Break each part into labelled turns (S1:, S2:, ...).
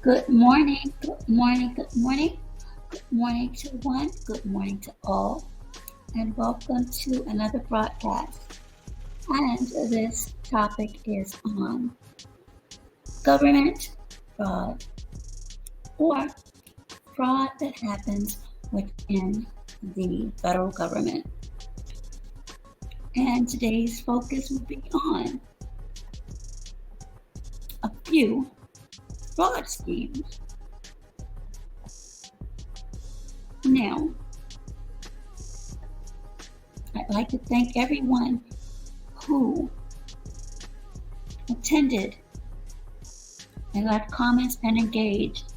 S1: Good morning, good morning, good morning. Good morning to one, good morning to all, and welcome to another broadcast. And this topic is on government fraud or fraud that happens within the federal government. And today's focus will be on a few fraud schemes. Now, I'd like to thank everyone who attended and left comments and engaged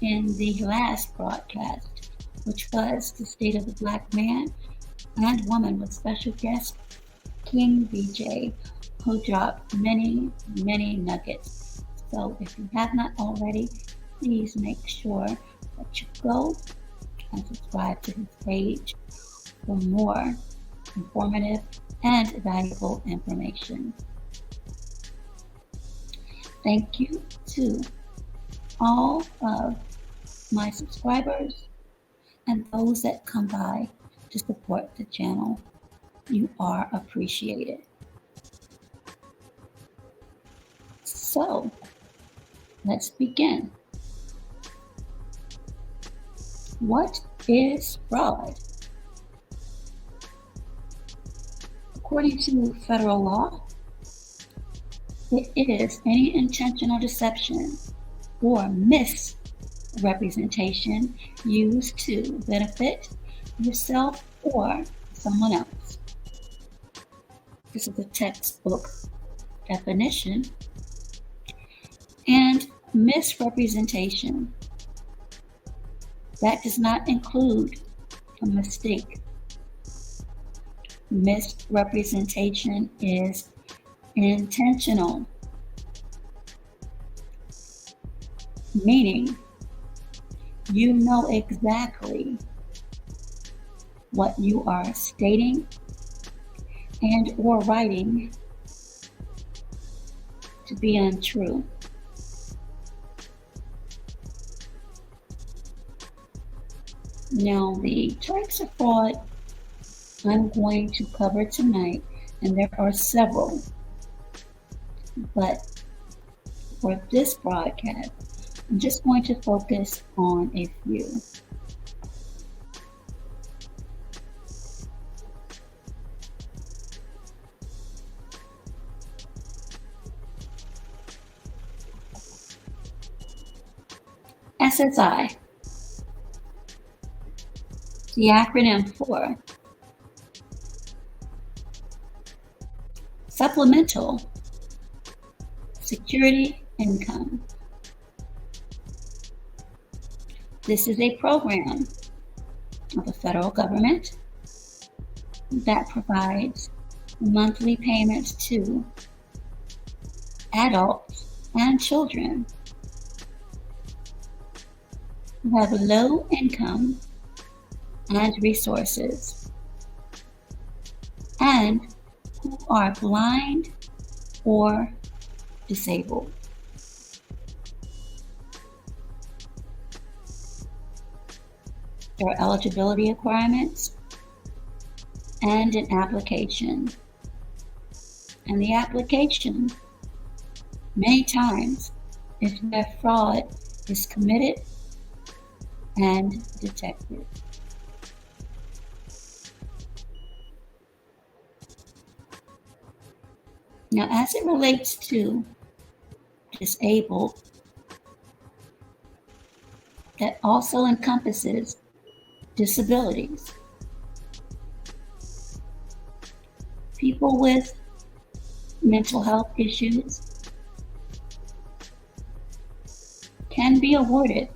S1: in the last broadcast, which was the state of the Black man and woman with special guest King BJ, who dropped many, many nuggets. So if you have not already, please make sure that you go and subscribe to his page for more informative and valuable information. Thank you to all of my subscribers and those that come by to support the channel. You are appreciated. So, let's begin. What is fraud? According to federal law, it is any intentional deception or misrepresentation used to benefit yourself or someone else. This is a textbook definition. And misrepresentation, that does not include a mistake. Misrepresentation is intentional, meaning you know exactly what you are stating and or writing to be untrue. Now, the types of fraud I'm going to cover tonight, and there are several, but for this broadcast, I'm just going to focus on a few. SSI, the acronym for Supplemental Security Income. This is a program of the federal government that provides monthly payments to adults and children who have low income and resources and who are blind or disabled. There are eligibility requirements and an application. And the application, many times, if their fraud is committed and detected. Now, as it relates to disabled, that also encompasses disabilities. People with mental health issues can be awarded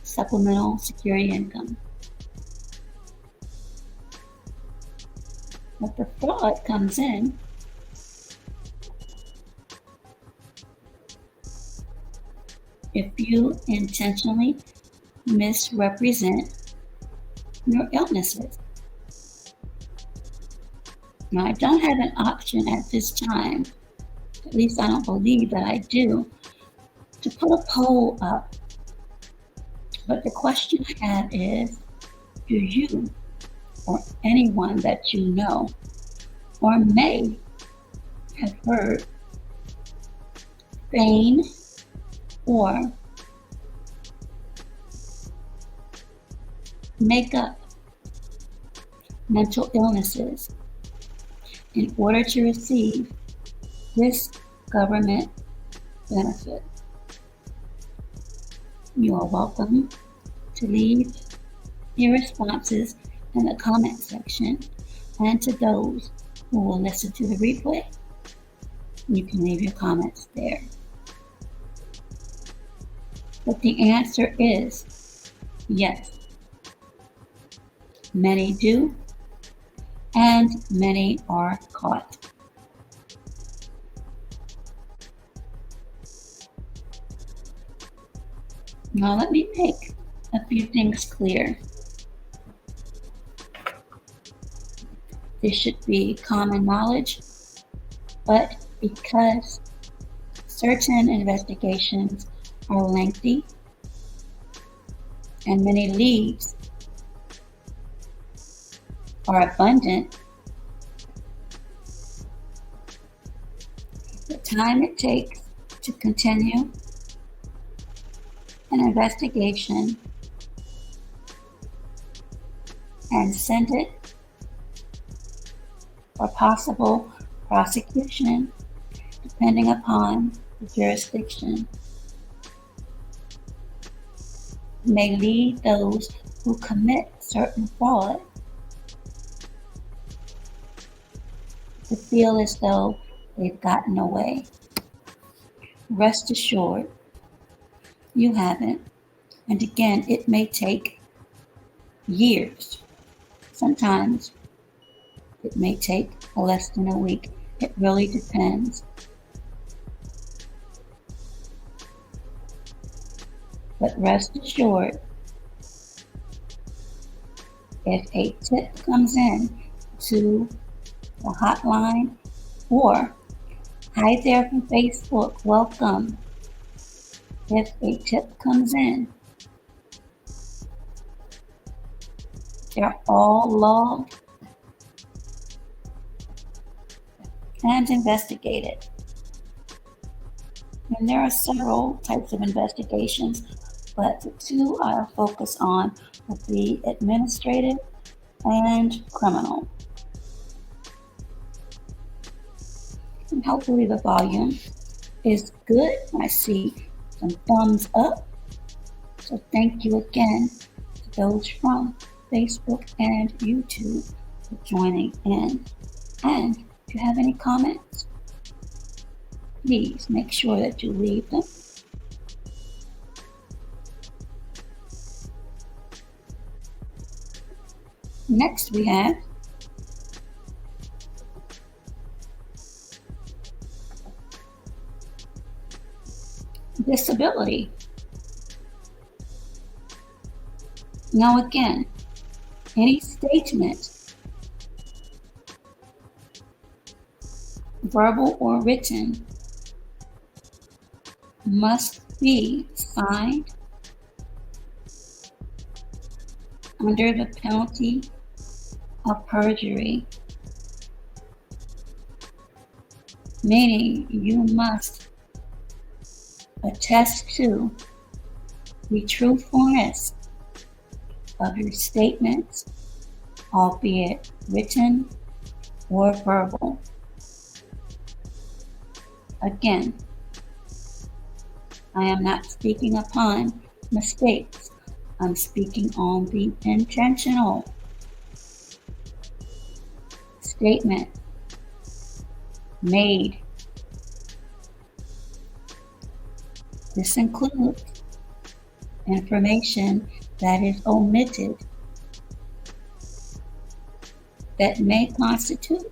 S1: supplemental security income. But the fraud comes in if you intentionally misrepresent your illnesses. Now, I don't have an option at this time, at least I don't believe that I do, to put a poll up. But the question I have is, do you or anyone that you know or may have heard feign or make up mental illnesses in order to receive this government benefit? You are welcome to leave your responses in the comment section, and to those who will listen to the replay, you can leave your comments there. But the answer is yes. Many do, and many are caught. Now let me make a few things clear. This should be common knowledge, but because certain investigations are lengthy and many leads are abundant, the time it takes to continue an investigation and send it for possible prosecution, depending upon the jurisdiction, may lead those who commit certain fraud to feel as though they've gotten away. Rest assured, you haven't. And again, it may take years. Sometimes it may take less than a week. It really depends. But rest assured, if a tip comes in to the hotline or hi there from Facebook, welcome. If a tip comes in, they're all logged and investigated. And there are several types of investigations, but the two I'll focus on would be administrative and criminal. And hopefully the volume is good. I see some thumbs up. So thank you again to those from Facebook and YouTube for joining in. And if you have any comments, please make sure that you leave them. Next we have disability. Now again, any statement, verbal or written, must be signed under the penalty of perjury, meaning you must attest to the truthfulness of your statements, albeit written or verbal. Again, I am not speaking upon mistakes. I'm speaking on the intentional statement made. This includes information that is omitted that may constitute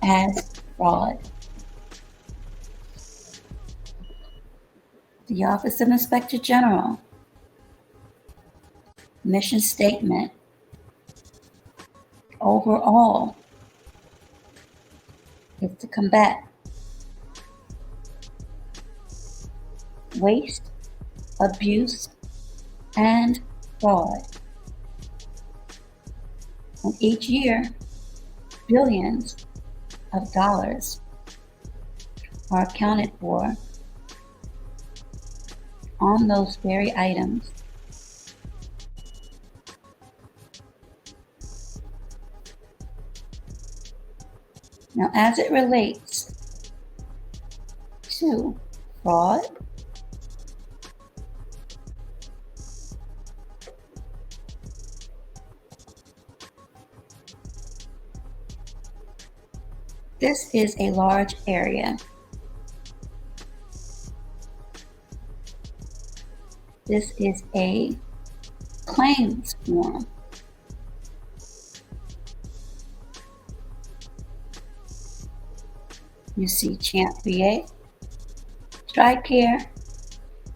S1: as fraud. The Office of Inspector General mission statement overall is to combat waste, abuse, and fraud. And each year, billions of dollars are accounted for on those very items. Now, as it relates to fraud, this is a large area. This is a claims form. You see CHAMP VA, TRICARE,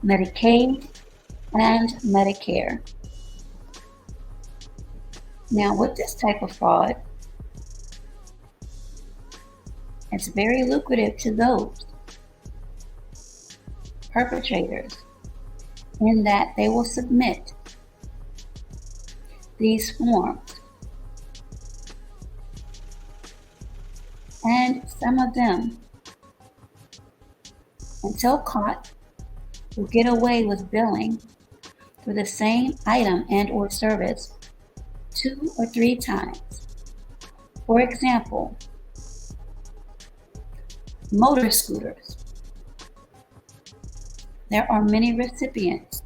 S1: Medicaid, and Medicare. Now, with this type of fraud, it's very lucrative to those perpetrators in that they will submit these forms, and some of them, until caught, will get away with billing for the same item and or service 2 or 3 times. For example, motor scooters. There are many recipients,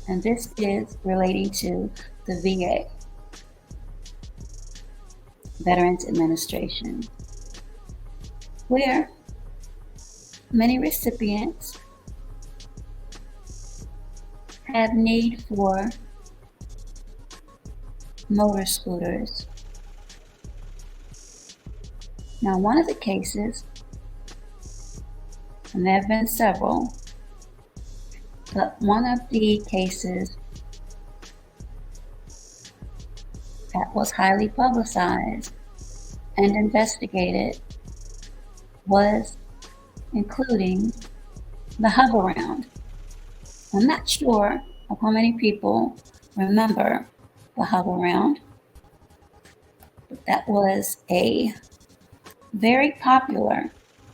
S1: and this is relating to the VA, Veterans Administration, where many recipients have need for motor scooters. Now, one of the cases, and there have been several, but one of the cases that was highly publicized and investigated was including the Hover-Round. I'm not sure of how many people remember the Hover-Round, but that was a very popular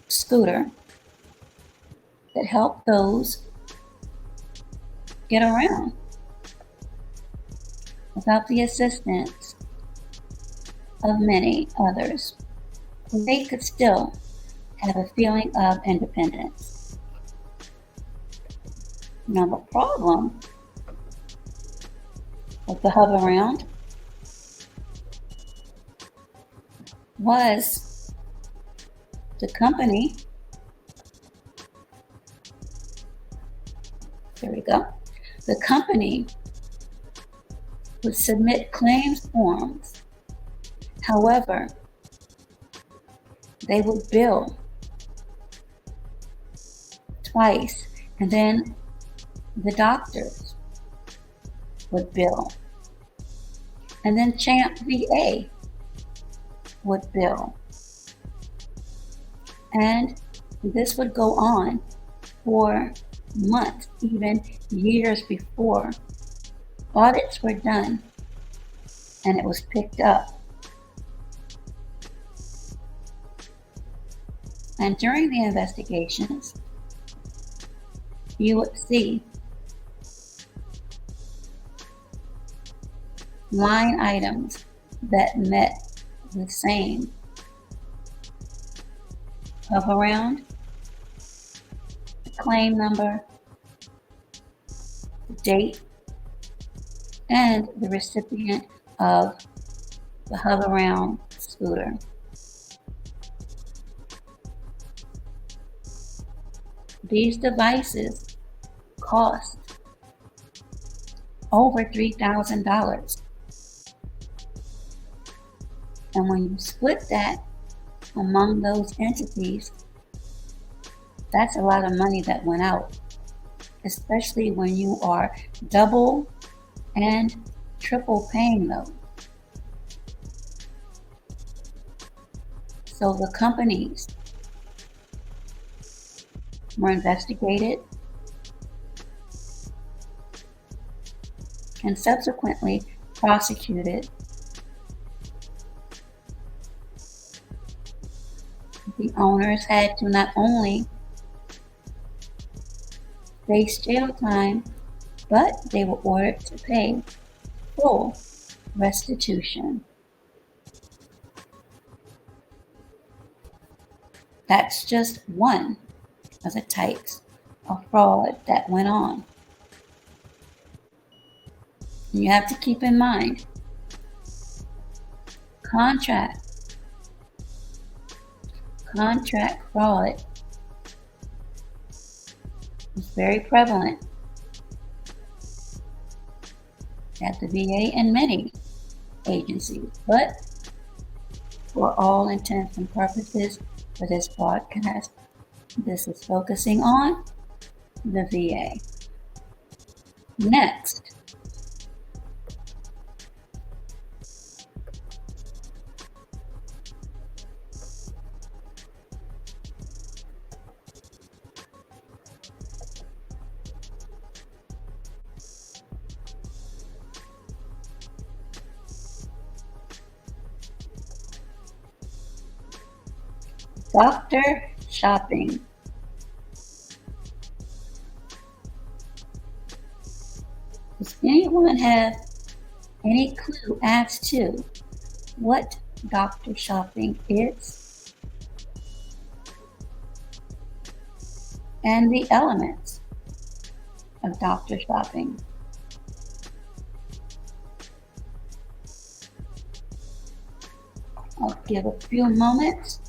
S1: scooter that helped those get around without the assistance of many others. They could still have a feeling of independence. Now, the problem with the Hover-Round was the company, there we go, the company would submit claims forms. However, they would bill twice, and then the doctors would bill, and then CHAMP VA would bill, and this would go on for months, even years before audits were done and it was picked up. And during the investigations, you would see line items that met the same Hover-Round, the claim number, the date, and the recipient of the Hover-Round scooter. These devices cost over $3,000. And when you split that among those entities, that's a lot of money that went out, especially when you are double and triple paying those. So the companies were investigated and subsequently prosecuted. The owners had to not only face jail time, but they were ordered to pay full restitution. That's just one of the types of fraud that went on. And you have to keep in mind, contract fraud is very prevalent at the VA and many agencies, but for all intents and purposes for this broadcast, this is focusing on the VA. Next, doctor shopping. Does anyone have any clue as to what doctor shopping is and the elements of doctor shopping? I'll give a few moments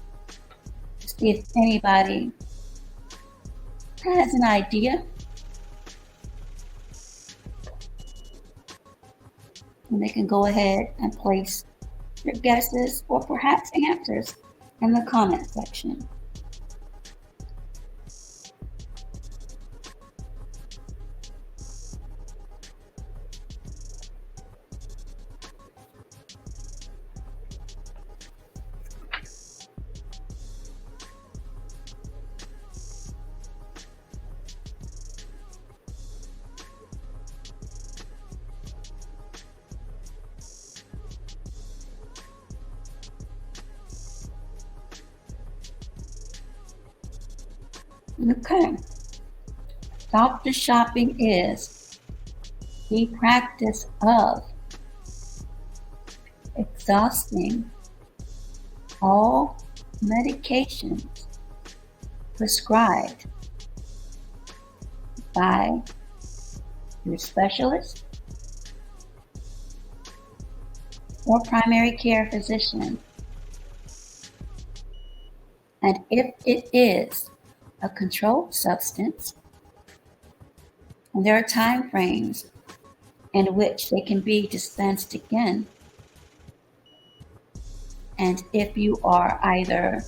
S1: to see if anybody has an idea. And they can go ahead and place their guesses or perhaps answers in the comment section. Okay. Doctor shopping is the practice of exhausting all medications prescribed by your specialist or primary care physician. And if it is a controlled substance, and there are time frames in which they can be dispensed again. And if you are either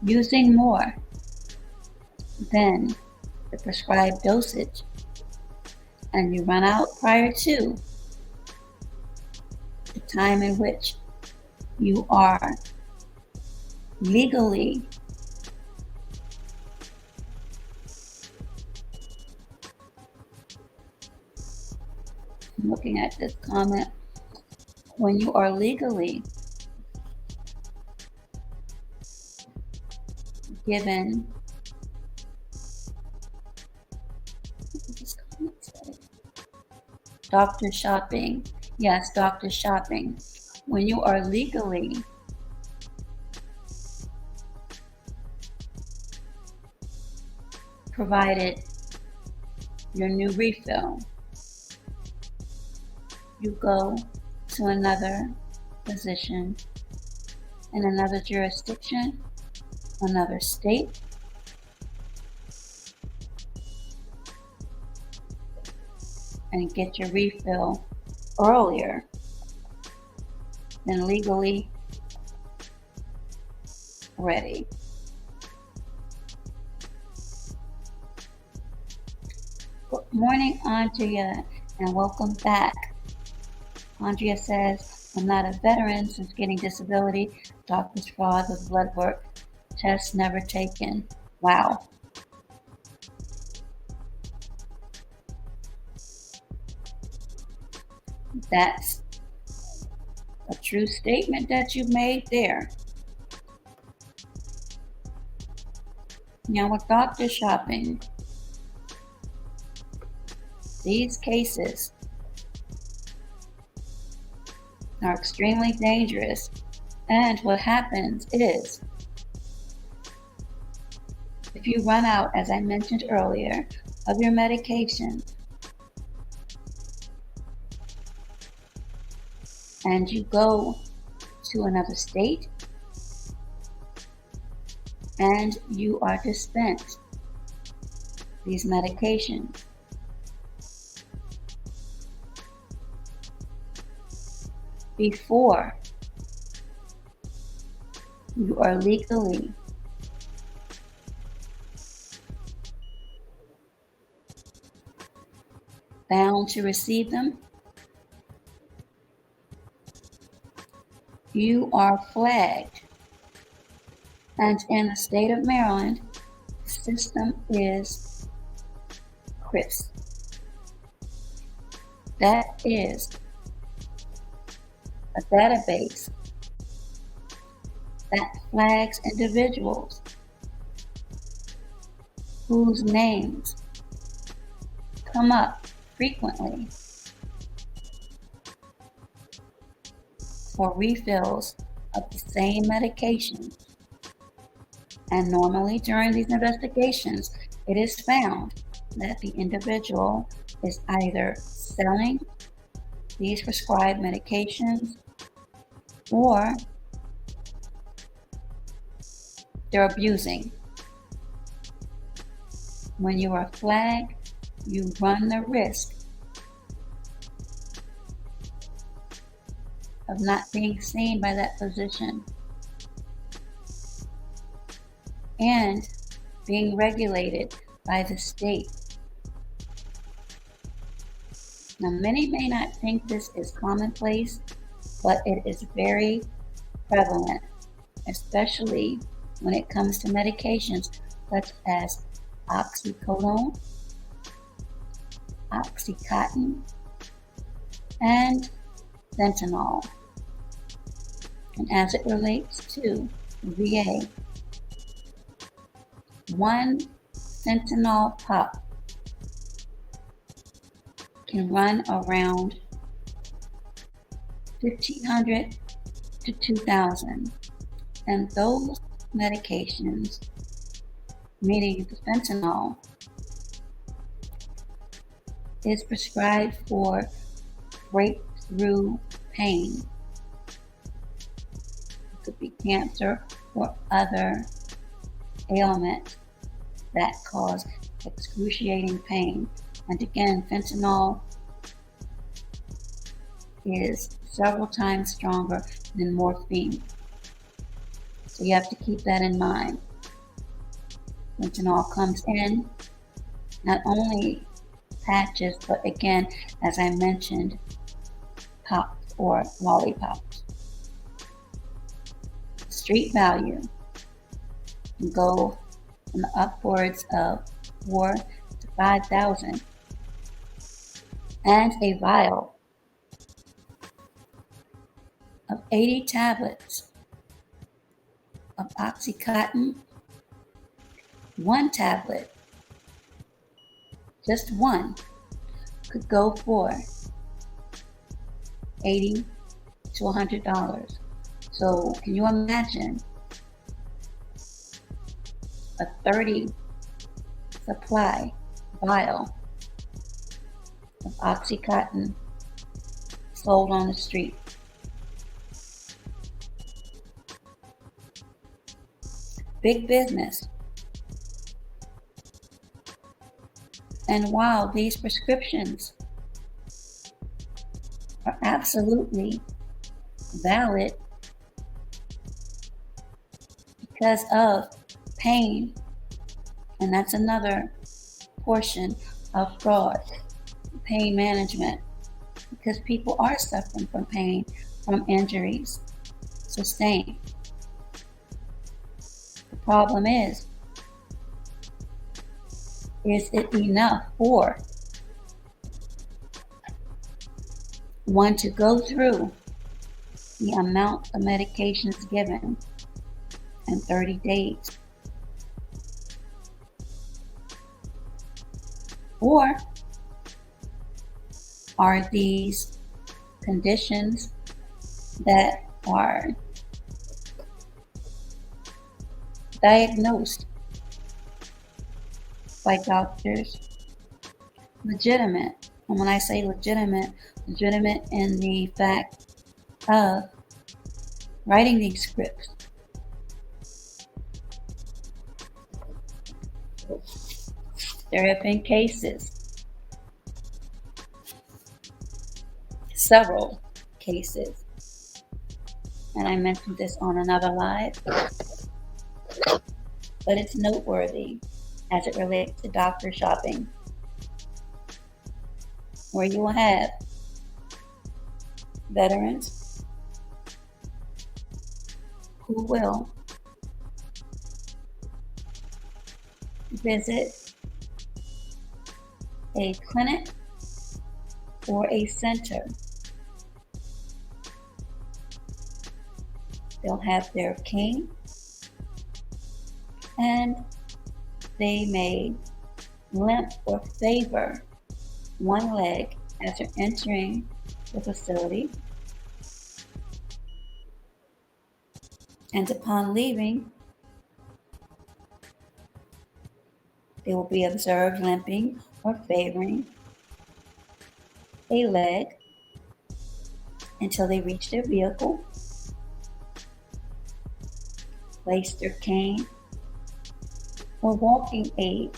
S1: using more than the prescribed dosage and you run out prior to the time in which you are legally looking at this comment, when you are legally given, what did this comment say? Doctor shopping. Yes, doctor shopping. When you are legally provided your new refill, you go to another physician in another jurisdiction, another state, and get your refill earlier than legally ready. Good morning, Andrea, and welcome back. Andrea says, I'm not a veteran since getting disability. Doctor's fraud with blood work. Tests never taken. Wow. That's a true statement that you made there. Now, with doctor shopping, these cases are extremely dangerous, and what happens is, if you run out, as I mentioned earlier, of your medication and you go to another state and you are dispensed these medications, before you are legally bound to receive them, you are flagged. And in the state of Maryland, the system is CRISP. That is a database that flags individuals whose names come up frequently for refills of the same medication. And normally during these investigations, it is found that the individual is either selling these prescribed medications or they're abusing. When you are flagged, you run the risk of not being seen by that physician and being regulated by the state. Now, many may not think this is commonplace, but it is very prevalent, especially when it comes to medications such as oxycodone, Oxycontin, and fentanyl. And as it relates to VA, one fentanyl pop can run around $1,500 to $2,000, and those medications, meaning the fentanyl, is prescribed for breakthrough pain. It could be cancer or other ailments that cause excruciating pain. And again, fentanyl is several times stronger than morphine. So you have to keep that in mind. Fentanyl comes in not only patches, but again, as I mentioned, pops or lollipops. Street value can go from upwards of $4,000 to $5,000, and a vial of 80 tablets of Oxycontin, one tablet, just one, could go for $80 to $100. So can you imagine a 30 supply vial of Oxycontin sold on the street? Big business. And while these prescriptions are absolutely valid because of pain, and that's another portion of fraud, pain management, because people are suffering from pain from injuries sustained. The problem is it enough for one to go through the amount of medications given in 30 days. Or are these conditions that are diagnosed by doctors legitimate? And when I say legitimate in the fact of writing these scripts. There have been cases, several cases, and I mentioned this on another live, but it's noteworthy as it relates to doctor shopping, where you will have veterans who will visit a clinic or a center. They'll have their cane and they may limp or favor one leg as they're entering the facility. And upon leaving, they will be observed limping or favoring a leg until they reach their vehicle, place their cane or walking aid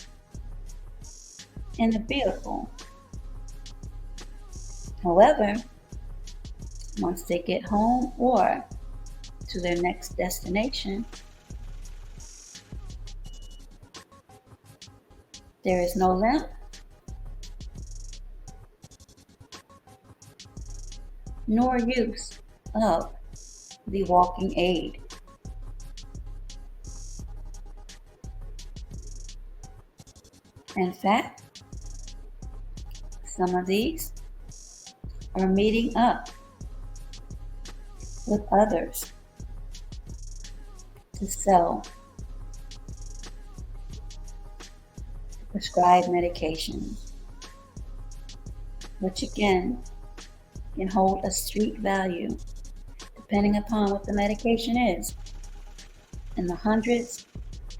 S1: in the vehicle. However, once they get home or to their next destination, there is no limp, nor use of the walking aid. In fact, some of these are meeting up with others to sell prescribed medications, which again can hold a street value depending upon what the medication is, in the hundreds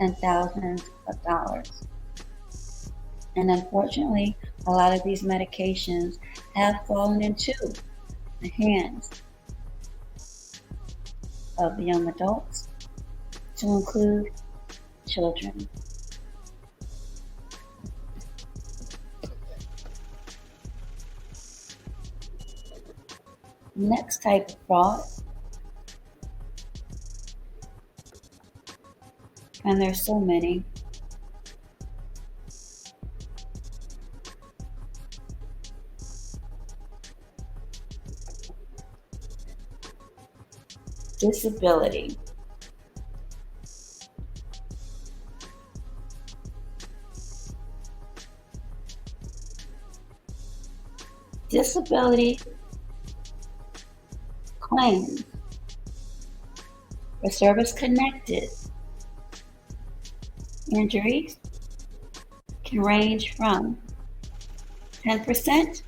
S1: and thousands of dollars. And unfortunately, a lot of these medications have fallen into the hands of the young adults, to include children. Next type of fraud, and there's so many, disability. Disability claims for service-connected injuries can range from 10%,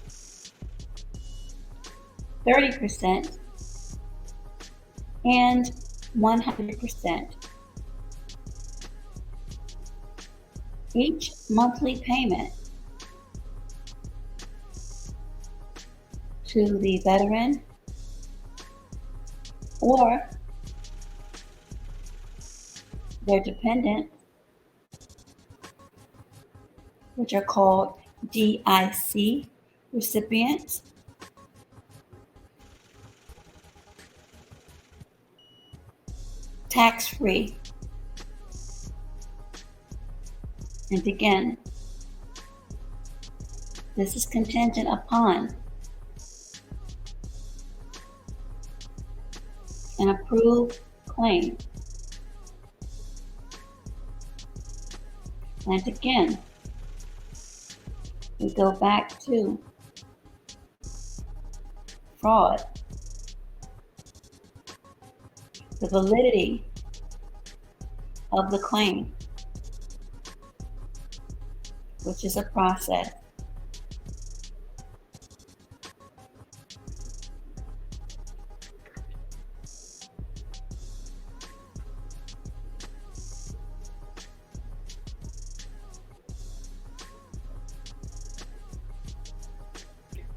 S1: 30%, and 100%. Each monthly payment to the veteran or their dependent, which are called DIC recipients, tax-free. And again, this is contingent upon an approved claim. And again, we go back to fraud, the validity of the claim, which is a process.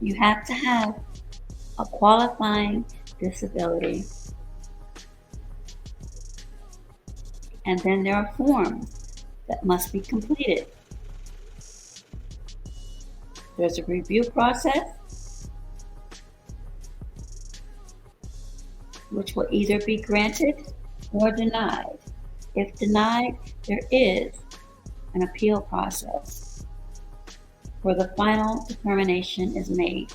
S1: You have to have a qualifying disability. And then there are forms that must be completed. There's a review process, which will either be granted or denied. If denied, there is an appeal process where the final determination is made.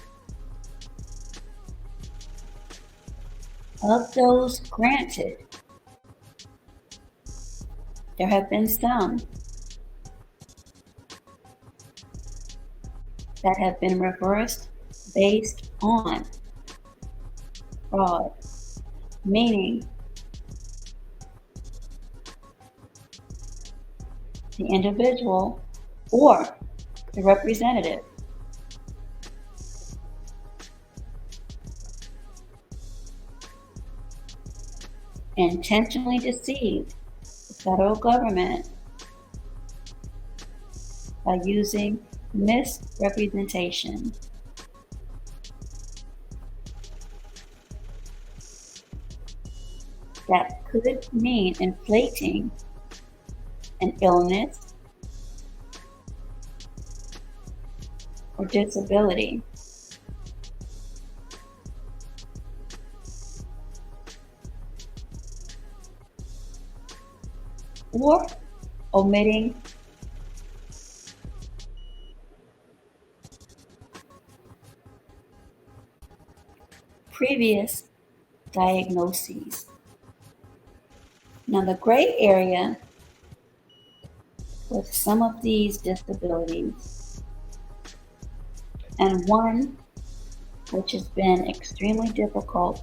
S1: Of those granted, there have been some that have been reversed based on fraud, meaning the individual or the representative intentionally deceived the federal government by using misrepresentation. That could mean inflating an illness or disability. Or omitting previous diagnoses. Now, the gray area with some of these disabilities, and one which has been extremely difficult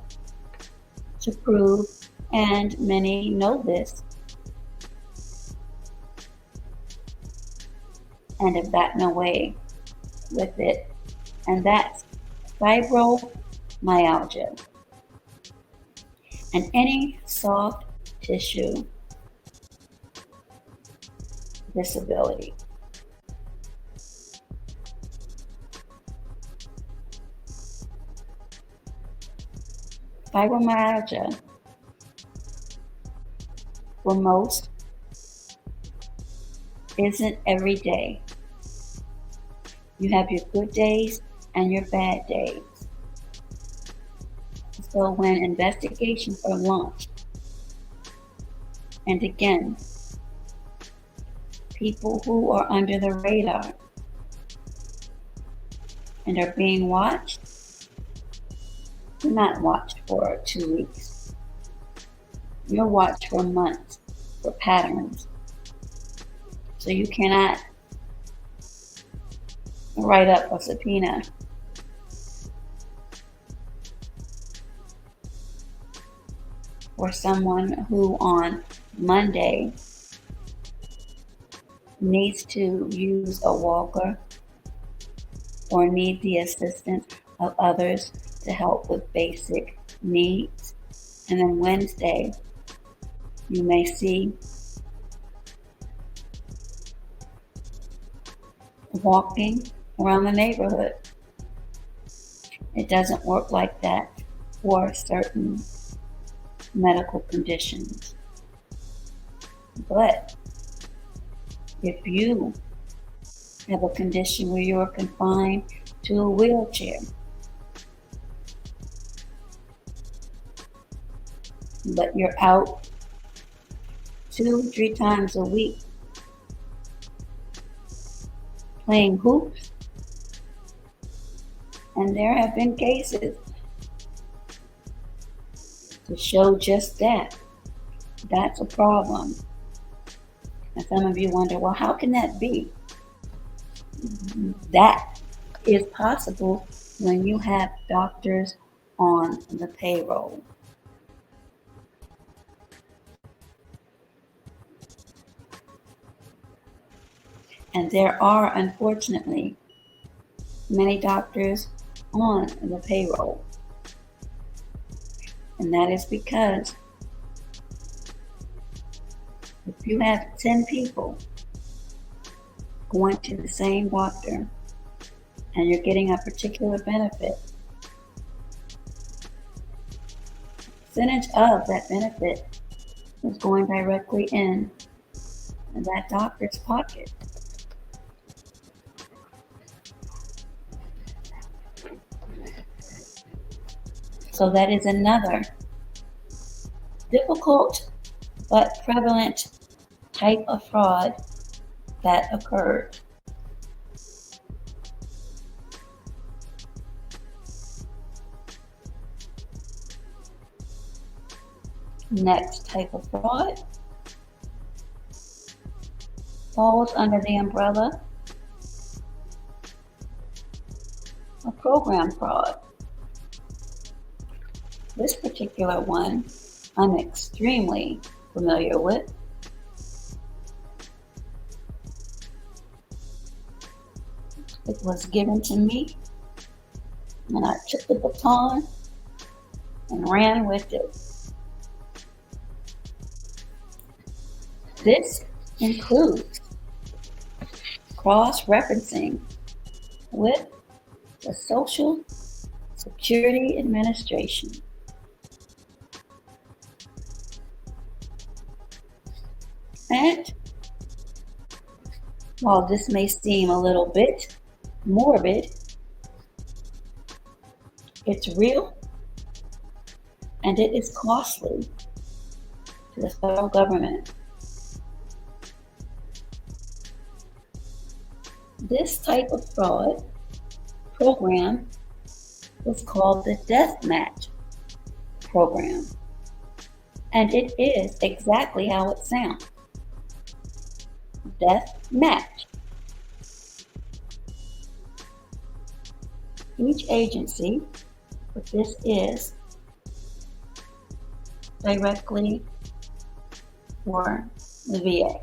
S1: to prove, and many know this and have gotten away with it, and that's fibromyalgia and any soft tissue disability. Fibromyalgia, for most, isn't every day. You have your good days and your bad days. So when investigations are launched, and again, people who are under the radar and are being watched, you're not watched for 2 weeks. You're watched for months for patterns. So you cannot write up a subpoena for someone who on Monday needs to use a walker or need the assistance of others to help with basic needs. And then Wednesday, you may see walking around the neighborhood. It doesn't work like that for certain medical conditions. But if you have a condition where you are confined to a wheelchair, but you're out 2-3 times a week playing hoops, and there have been cases to show just that. That's a problem. And some of you wonder, well, how can that be? That is possible when you have doctors on the payroll. And there are, unfortunately, many doctors on the payroll. And that is because if you have 10 people going to the same doctor and you're getting a particular benefit, percentage of that benefit is going directly in that doctor's pocket. So that is another difficult but prevalent type of fraud that occurred. Next type of fraud falls under the umbrella of program fraud. This particular one I'm extremely familiar with. It was given to me, and I took the baton and ran with it. This includes cross-referencing with the Social Security Administration. And while this may seem a little bit morbid, it's real and it is costly to the federal government. This type of fraud program is called the Death Match program, and it is exactly how it sounds. Death match. Each agency, but this is directly for the VA,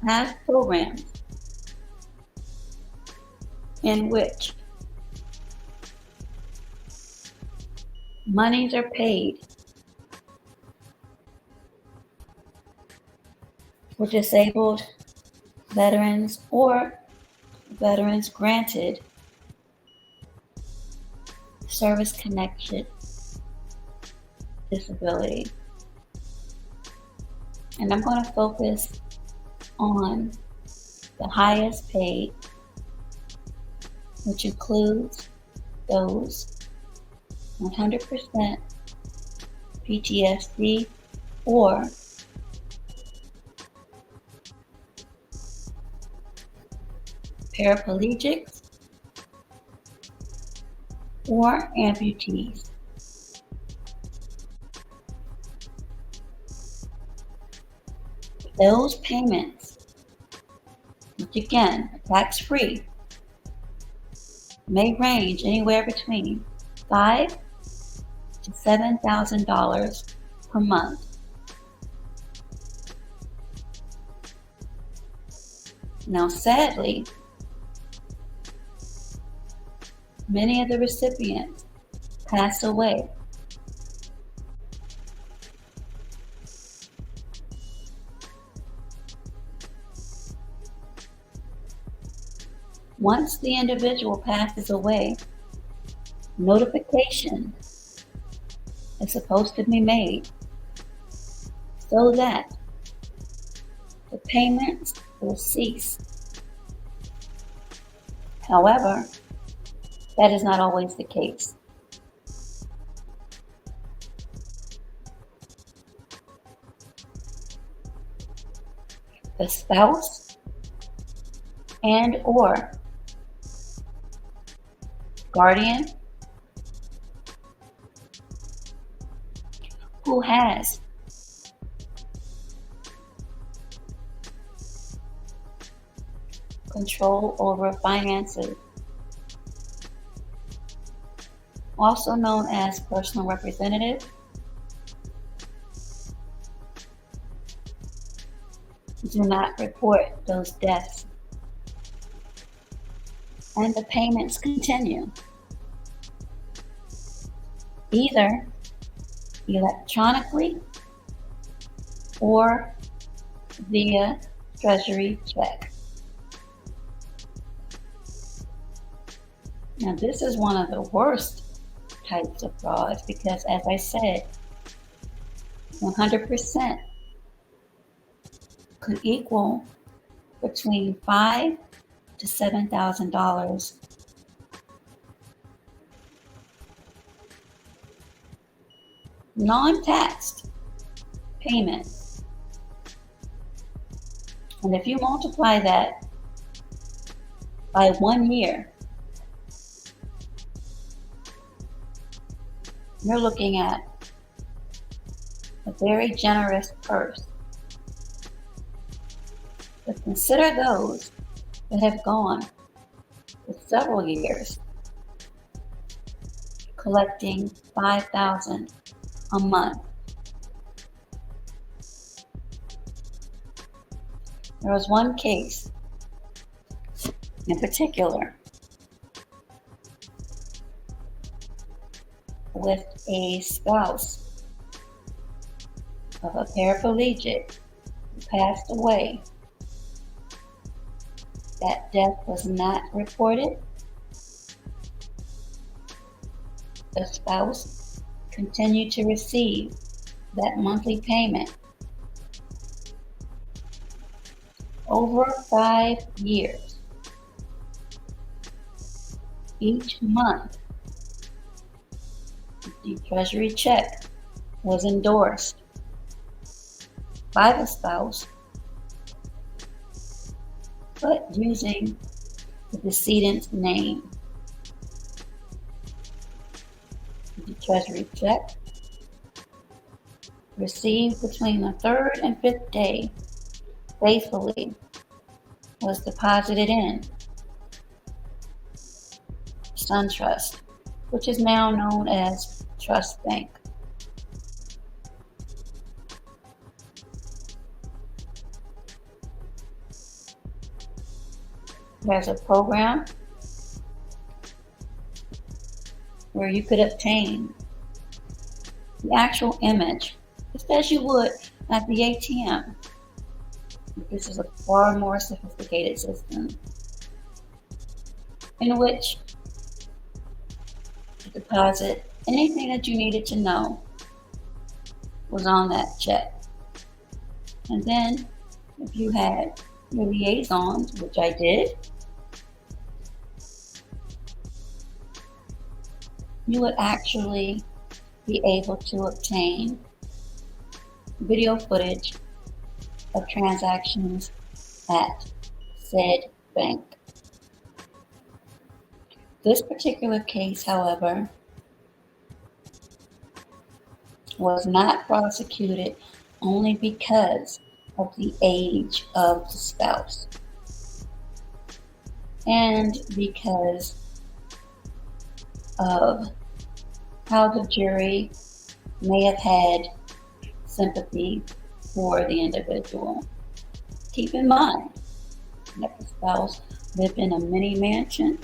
S1: has programs in which monies are paid for disabled veterans or veterans granted service-connected disability. And I'm going to focus on the highest paid, which includes those 100% PTSD or paraplegics or amputees. Those payments, which again are tax-free, may range anywhere between $5,000 to $7,000 per month. Now, sadly, many of the recipients pass away. Once the individual passes away, notification is supposed to be made so that the payments will cease. However, that is not always the case. The spouse and or guardian who has control over finances also known as personal representative, do not report those deaths, and the payments continue, either electronically or via Treasury check. Now, this is one of the worst types of frauds because, as I said, 100% could equal between $5,000 to $7,000 non-taxed payment. And if you multiply that by 1 year, you're looking at a very generous purse. But consider those that have gone for several years, collecting $5,000 a month. There was one case in particular with a spouse of a paraplegic who passed away. That death was not reported. The spouse continued to receive that monthly payment over 5 years. Each month, the Treasury check was endorsed by the spouse, but using the decedent's name. The Treasury check received between the 3rd and 5th day faithfully was deposited in SunTrust, which is now known as Trust Bank. There's a program where you could obtain the actual image, just as you would at the ATM. This is a far more sophisticated system in which to deposit anything that you needed to know was on that check. And then if you had your liaisons, which I did, you would actually be able to obtain video footage of transactions at said bank. This particular case, however, was not prosecuted only because of the age of the spouse and because of how the jury may have had sympathy for the individual. Keep in mind that the spouse lived in a mini mansion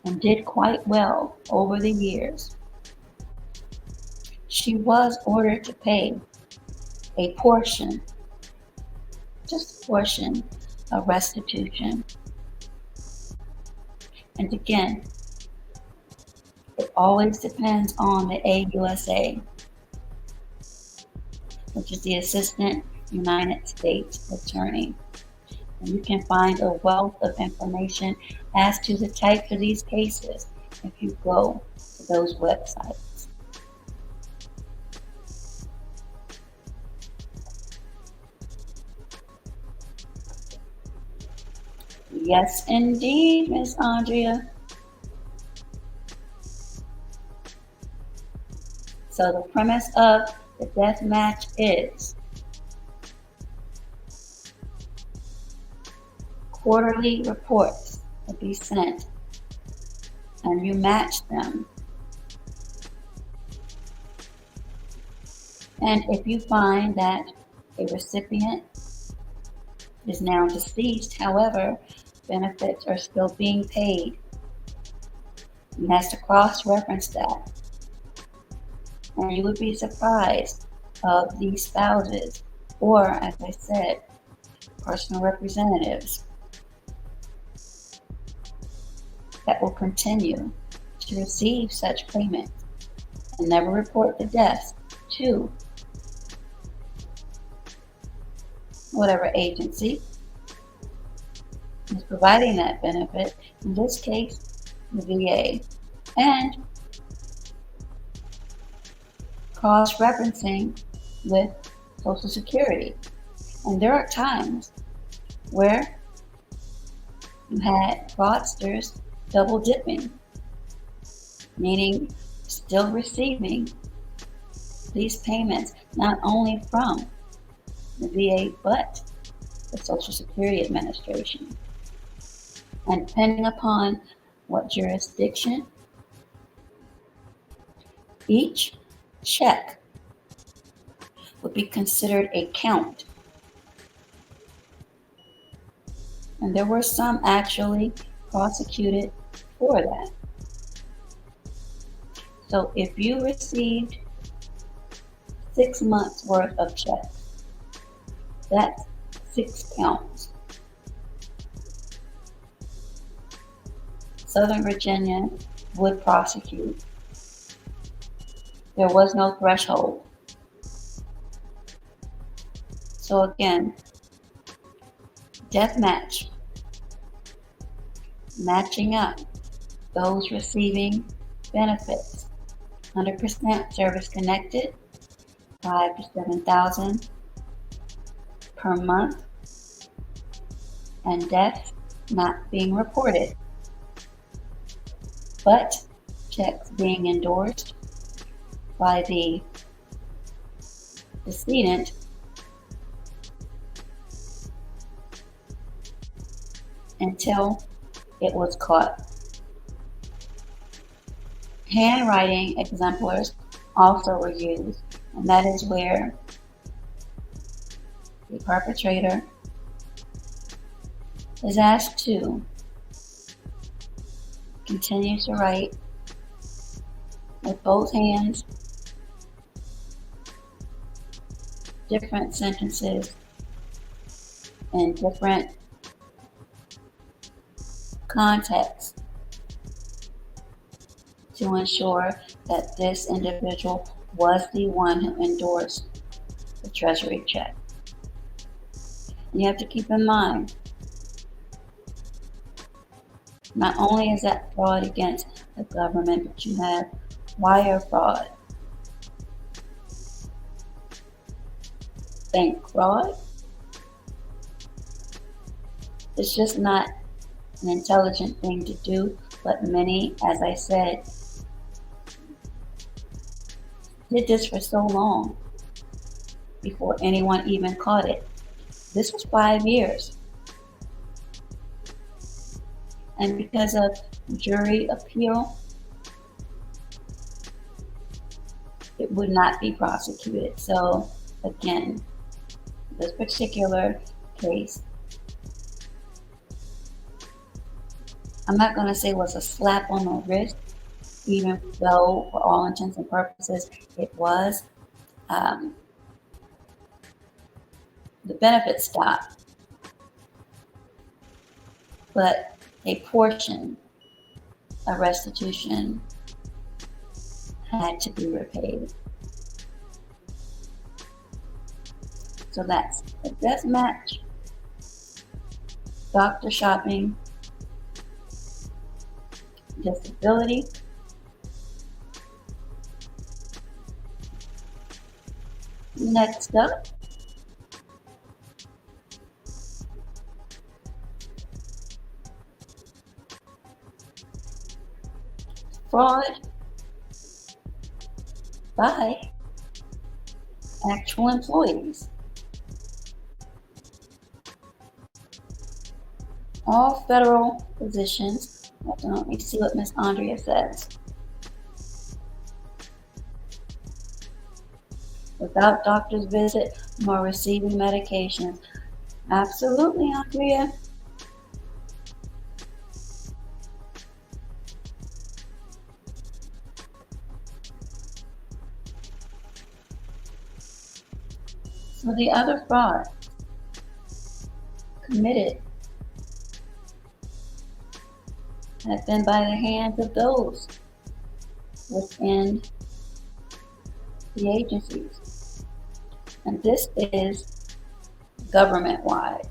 S1: and did quite well over the years. She was ordered to pay a portion, just a portion of restitution. And again, it always depends on the AUSA, which is the Assistant United States Attorney. And you can find a wealth of information as to the types of these cases if you go to those websites. Yes, indeed, Miss Andrea. So the premise of the death match is quarterly reports will be sent and you match them. And if you find that a recipient is now deceased, however, benefits are still being paid, you have to cross-reference that. And you would be surprised of these spouses, or as I said, personal representatives that will continue to receive such payments and never report the deaths to whatever agency is providing that benefit, in this case, the VA, and cross-referencing with Social Security. And there are times where you had fraudsters double dipping, meaning still receiving these payments not only from the VA but the Social Security Administration. And depending upon what jurisdiction, each check would be considered a count. And there were some actually prosecuted for that. So if you received 6 months worth of checks, that's 6 counts. Southern Virginia would prosecute. There was no threshold. So again, death match, matching up those receiving benefits, 100% service connected, 5,000 to 7,000 per month, and deaths not being reported, but checks being endorsed by the decedent until it was caught. Handwriting exemplars also were used, and that is where the perpetrator is asked to continue to write with both hands different sentences in different contexts to ensure that this individual was the one who endorsed the Treasury check. And you have to keep in mind, not only is that fraud against the government, but you have wire fraud, bank fraud. It's just not an intelligent thing to do, but many, as I said, did this for so long before anyone even caught it. This was 5 years. And because of jury appeal, it would not be prosecuted. So again, this particular case, I'm not going to say it was a slap on the wrist, even though for all intents and purposes it was. The benefit stopped, but a portion of restitution had to be repaid. So that's a death match, doctor shopping, disability, next up, fraud by actual employees. All federal positions Let me see what Miss Andrea says. Without doctor's visit nor receiving medications. Absolutely, Andrea. So the other fraud committed has been by the hands of those within the agencies. And this is government-wide.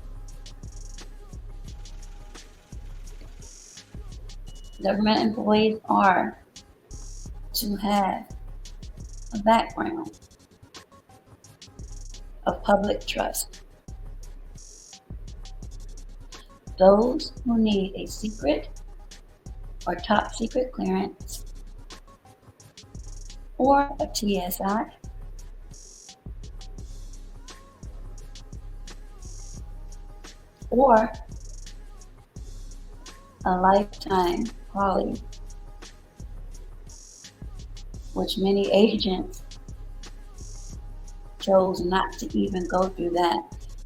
S1: Government employees are to have a background of public trust. Those who need a secret or top secret clearance or a TSI or a lifetime poly, which many agents chose not to even go through that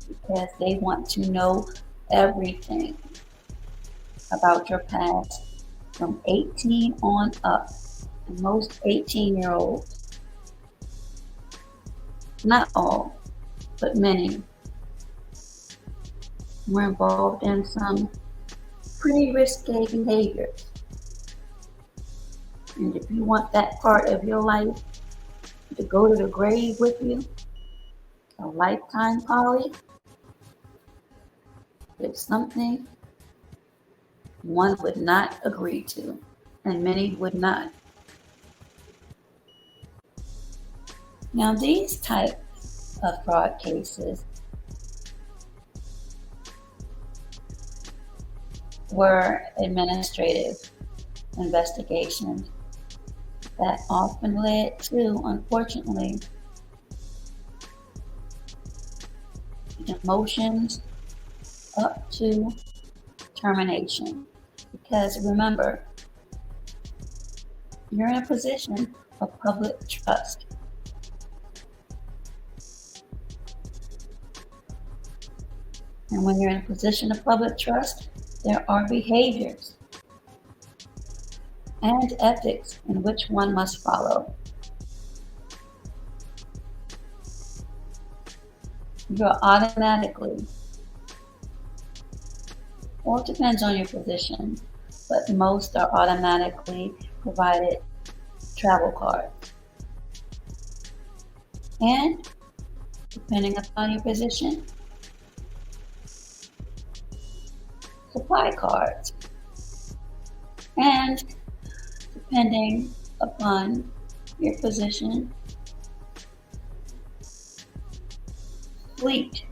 S1: because they want to know everything about your past from 18 on up. And most 18-year-olds, not all, but many, were involved in some pretty risque behaviors. And if you want that part of your life to go to the grave with you, a lifetime poly, it's something one would not agree to, and many would not. Now, these types of fraud cases were administrative investigations that often led to, unfortunately, demotions up to termination. Because remember, you're in a position of public trust. And when you're in a position of public trust, there are behaviors and ethics in which one must follow. You're automatically, well, it depends on your position, but most are automatically provided travel cards. And depending upon your position, supply cards. And depending upon your position, fleet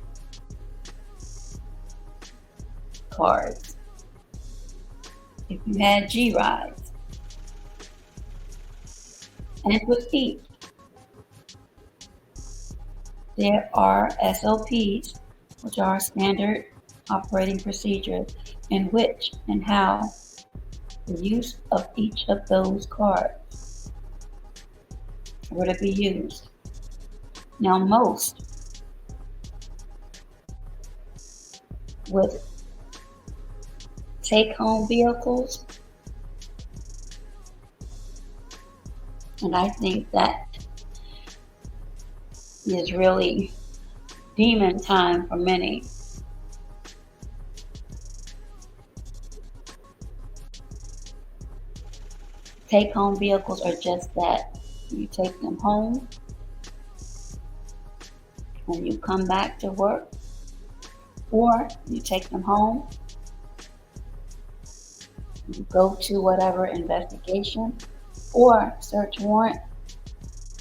S1: cards. If you had G rides. And with each, there are SOPs, which are standard operating procedures, in which and how the use of each of those cards were to be used. Now, most with take-home vehicles, and I think that is really demon time for many. Take-home vehicles are just that. You take them home when you come back to work, or you take them home, you go to whatever investigation or search warrant,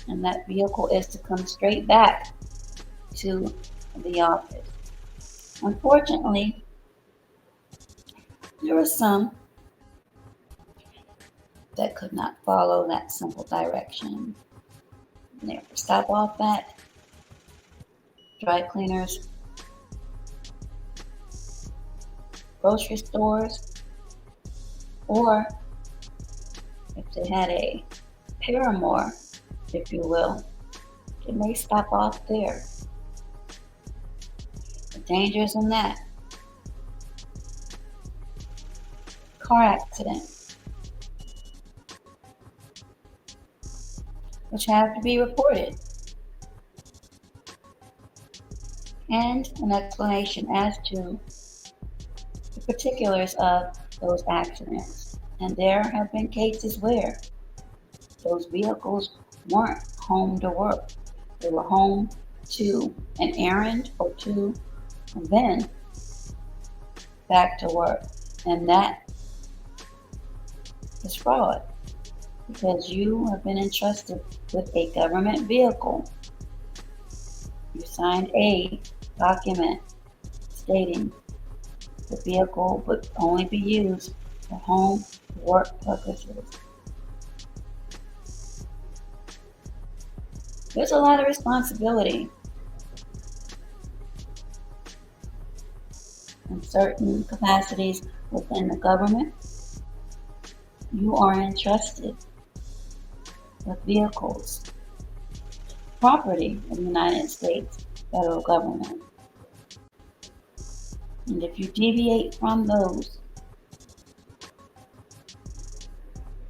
S1: and that vehicle is to come straight back to the office. Unfortunately, there were some that could not follow that simple direction. They were to stop off at dry cleaners, grocery stores, or if they had a paramour, if you will, it may stop off there. The dangers in that. Car accident, which have to be reported, and an explanation as to the particulars of those accidents. And there have been cases where those vehicles weren't home to work. They were home to an errand or two, and then back to work. And that is fraud, because you have been entrusted with a government vehicle. You signed a document stating the vehicle would only be used for home work purposes. There's a lot of responsibility in certain capacities within the government. You are entrusted with vehicles, property of the United States federal government. And if you deviate from those,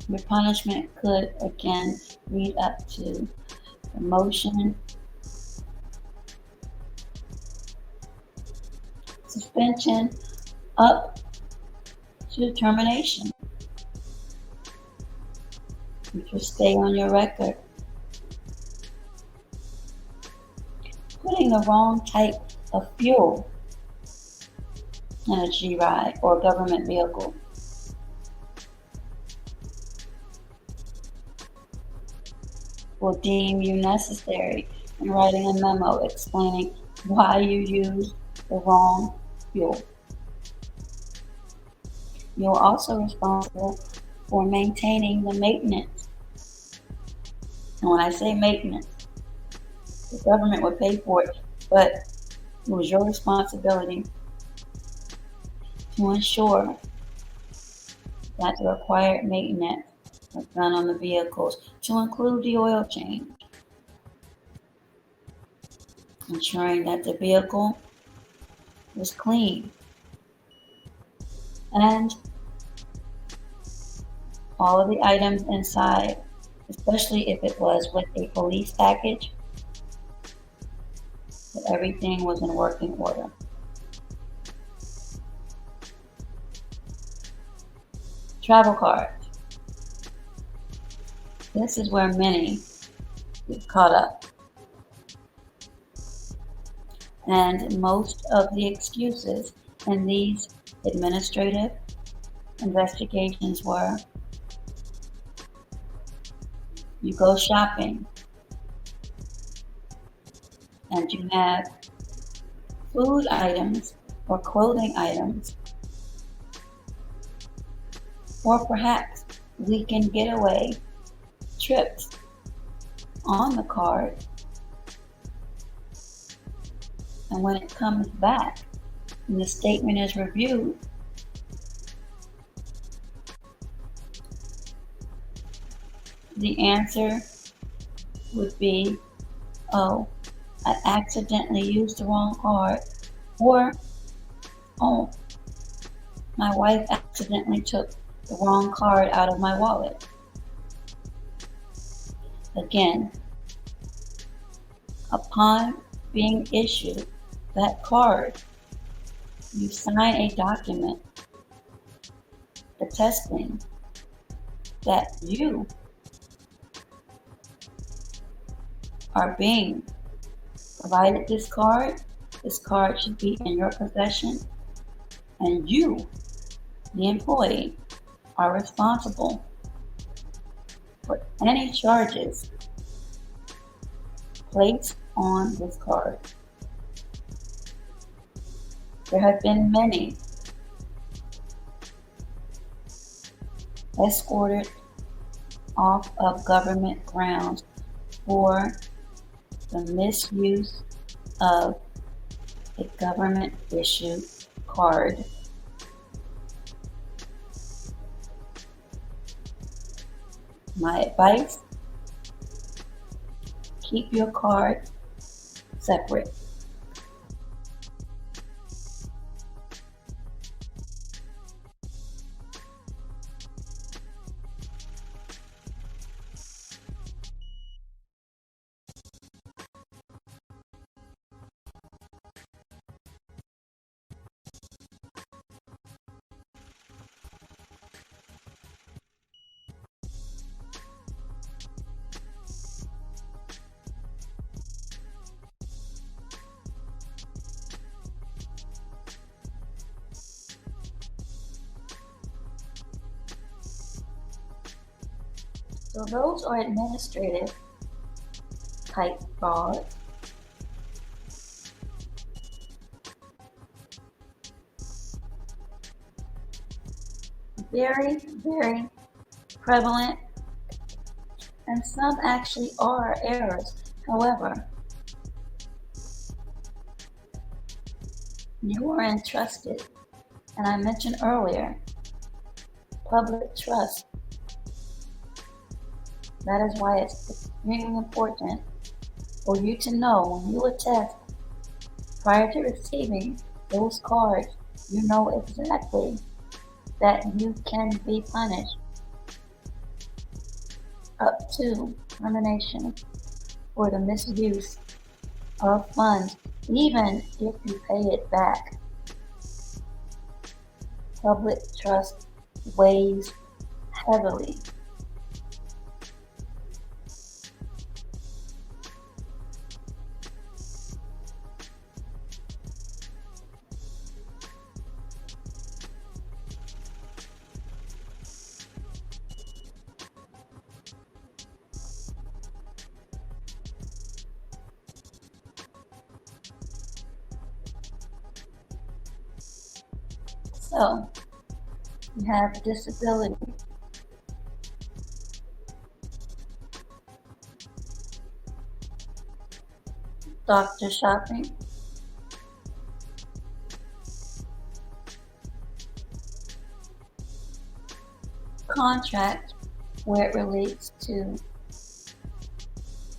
S1: your punishment could again lead up to demotion, suspension, up to termination, which will stay on your record. Putting the wrong type of fuel in a G-Ride or government vehicle will deem you necessary in writing a memo explaining why you used the wrong fuel. You are also responsible for maintaining the maintenance. And when I say maintenance, the government would pay for it, but it was your responsibility to ensure that the required maintenance was done on the vehicles, to include the oil change, ensuring that the vehicle was clean, and all of the items inside, especially if it was with a police package, that everything was in working order. Travel cards. This is where many get caught up. And most of the excuses in these administrative investigations were, you go shopping and you have food items or clothing items, or perhaps weekend getaway trips on the card. And when it comes back and the statement is reviewed, the answer would be, oh, I accidentally used the wrong card, or, oh, my wife accidentally took the wrong card out of my wallet. Again, upon being issued that card, you sign a document attesting that you are being provided this card. This card should be in your possession, and you, the employee, are responsible for any charges placed on this card. There have been many escorted off of government grounds for the misuse of a government issued card. My advice, keep your card separate. So those are administrative type frauds. Very, very prevalent, and some actually are errors. However, you are entrusted, and I mentioned earlier, public trust. That is why it's extremely important for you to know when you attest prior to receiving those cards, you know exactly that you can be punished up to termination for the misuse of funds, even if you pay it back. Public trust weighs heavily. So, you have disability. Doctor shopping. Contract, where it relates to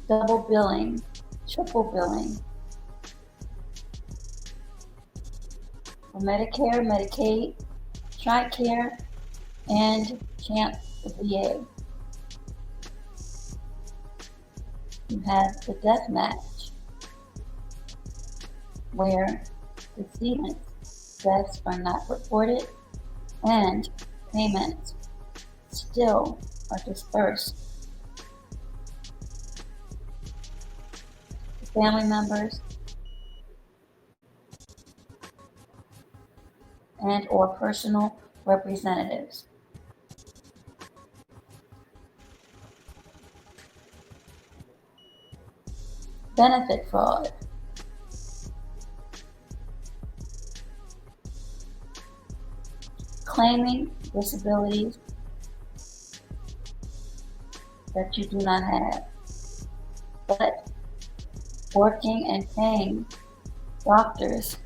S1: double billing, triple billing for Medicare, Medicaid, TRICARE, and CHAMP, the VA. You have the death match, where decedents' deaths are not reported and payments still are dispersed to family members and or personal representatives. Benefit fraud. Claiming disabilities that you do not have, but working and paying doctors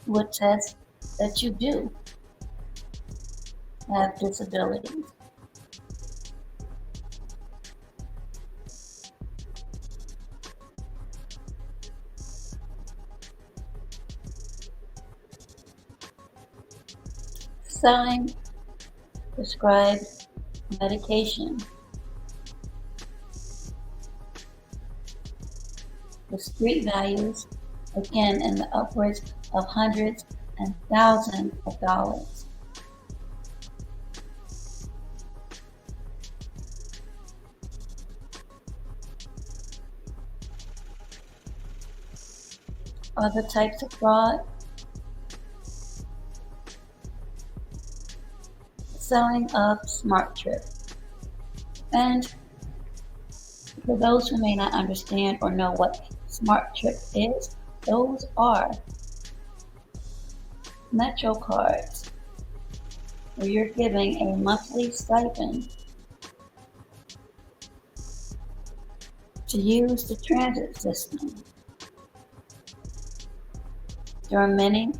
S1: who attest that you do have disabilities. Selling prescribed medication with street values, again in the upwards of hundreds and thousands of dollars. Other types of fraud: selling of SmartTrip. And for those who may not understand or know what SmartTrip is, those are Metro cards where you're giving a monthly stipend to use the transit system. There are many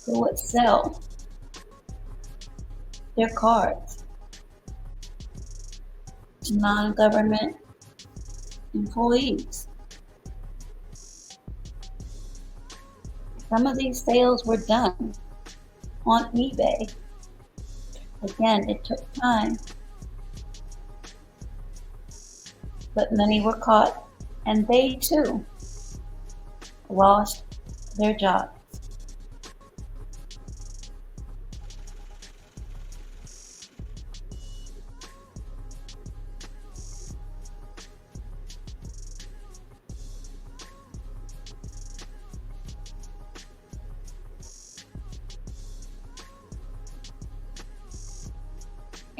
S1: who would sell their cards to non-government employees. Some of these sales were done on eBay. Again, it took time, but many were caught, and they too lost their jobs.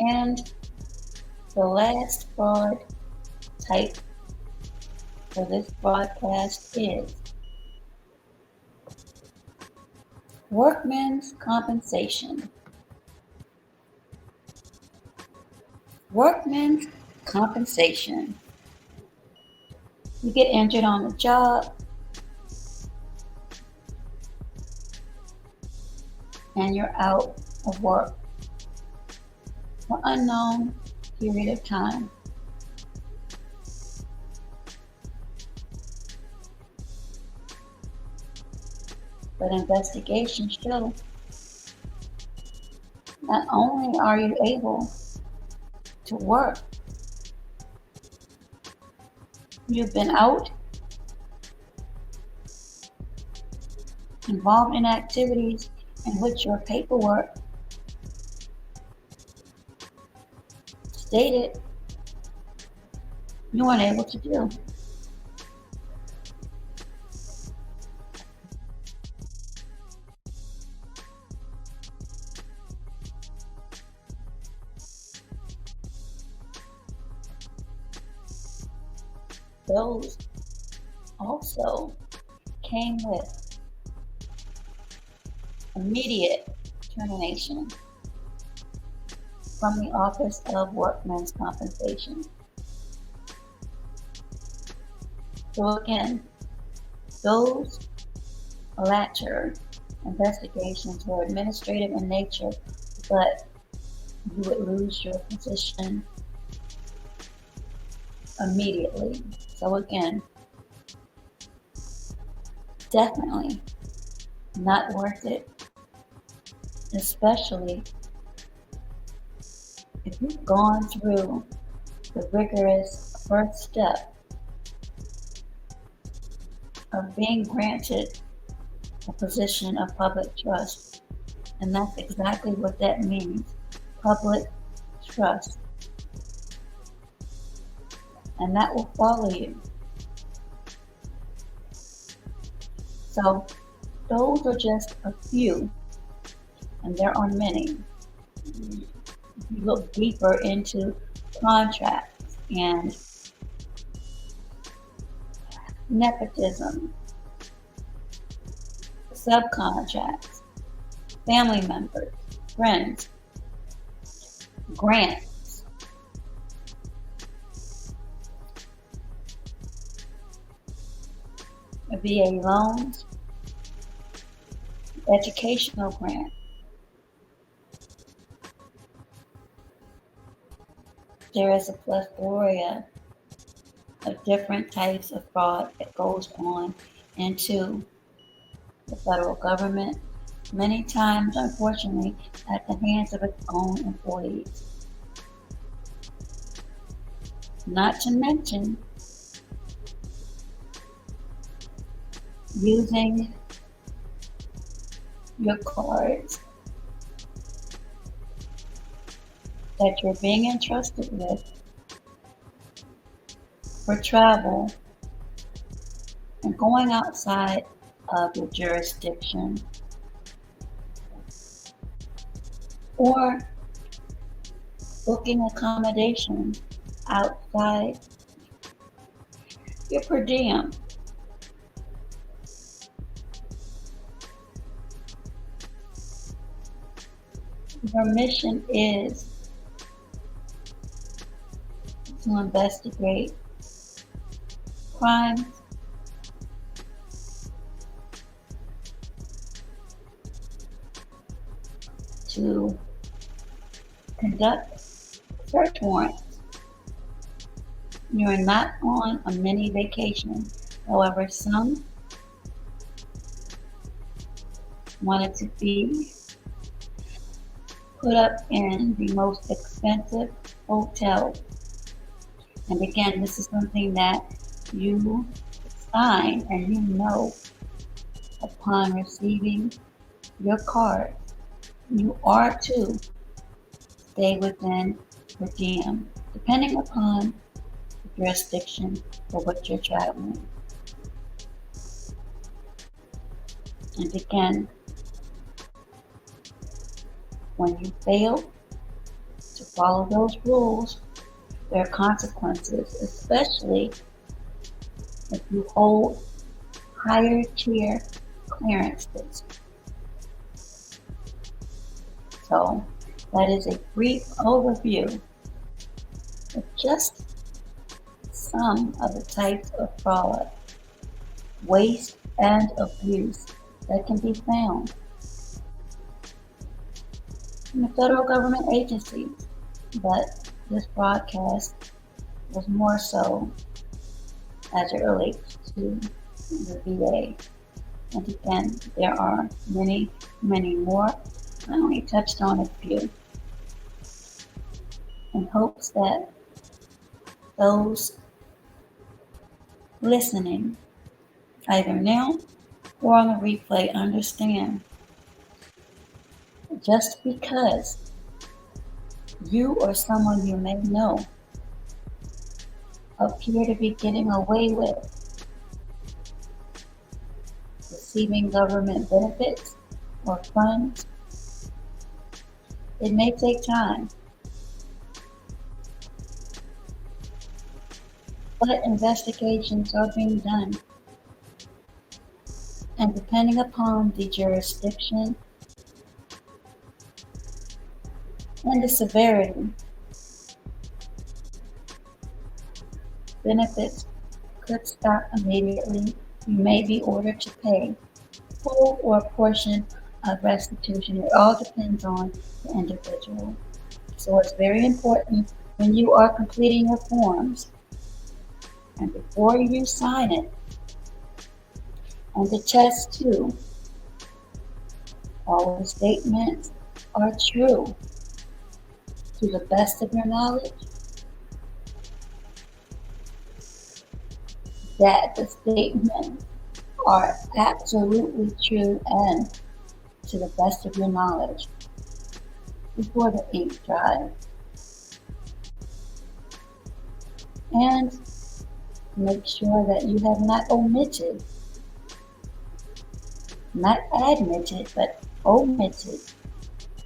S1: And the last fraud type for this broadcast is workmen's compensation. Workmen's compensation. You get injured on the job and you're out of work for an unknown period of time. But investigations show not only are you able to work, you've been out, involved in activities in which your paperwork stated you weren't able to do. Those also came with immediate termination from the Office of Workmen's Compensation. So again, those latter investigations were administrative in nature, but you would lose your position immediately. So again, definitely not worth it, especially if you've gone through the rigorous first step of being granted a position of public trust. And that's exactly what that means, public trust. And that will follow you. So those are just a few, and there are many. If you look deeper into contracts and nepotism, subcontracts, family members, friends, grants, VA loans, educational grants. There is a plethora of different types of fraud that goes on into the federal government, many times, unfortunately, at the hands of its own employees. Not to mention using your cards that you're being entrusted with for travel and going outside of your jurisdiction, or booking accommodations outside your per diem. Your mission is to investigate crimes, to conduct search warrants. You're not on a mini vacation. However, some wanted to be put up in the most expensive hotel. And again, this is something that you sign and you know upon receiving your card. You are to stay within per diem, depending upon the jurisdiction for which you're traveling. And again, when you fail to follow those rules, there are consequences, especially if you hold higher tier clearances. So that is a brief overview of just some of the types of fraud, waste, and abuse that can be found in the federal government agencies. But this broadcast was more so as it relates to the VA. And again, there are many, many more. I only touched on a few in hopes that those listening, either now or on the replay, understand just because you or someone you may know appear to be getting away with receiving government benefits or funds, it may take time. But investigations are being done. And depending upon the jurisdiction and the severity, benefits could stop immediately. You may be ordered to pay full or a portion of restitution. It all depends on the individual. So it's very important when you are completing your forms and before you sign it, and to test too, all of the statements are true to the best of your knowledge, that the statements are absolutely true and to the best of your knowledge before the ink dries. And make sure that you have not omitted, not admitted, but omitted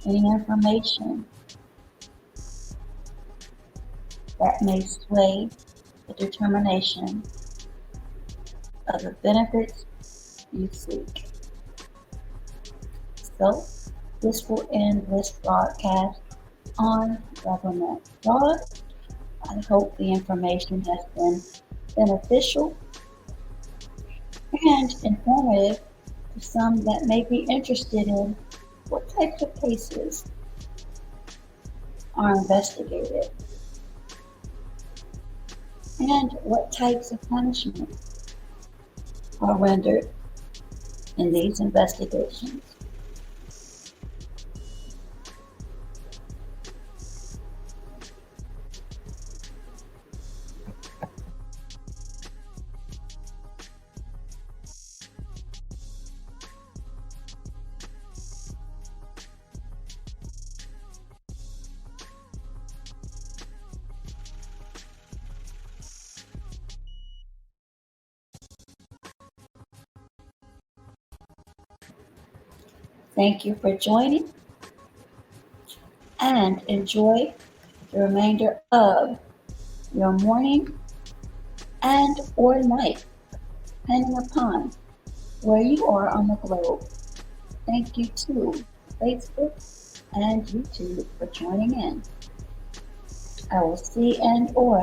S1: any information that may sway the determination of the benefits you seek. So this will end this broadcast on government fraud. I hope the information has been beneficial and informative to some that may be interested in what types of cases are investigated and what types of punishments are rendered in these investigations. Thank you for joining and enjoy the remainder of your morning and or night, depending upon where you are on the globe. Thank you to Facebook and YouTube for joining in. I will see and or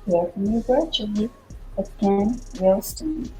S1: hear from you virtually again real soon.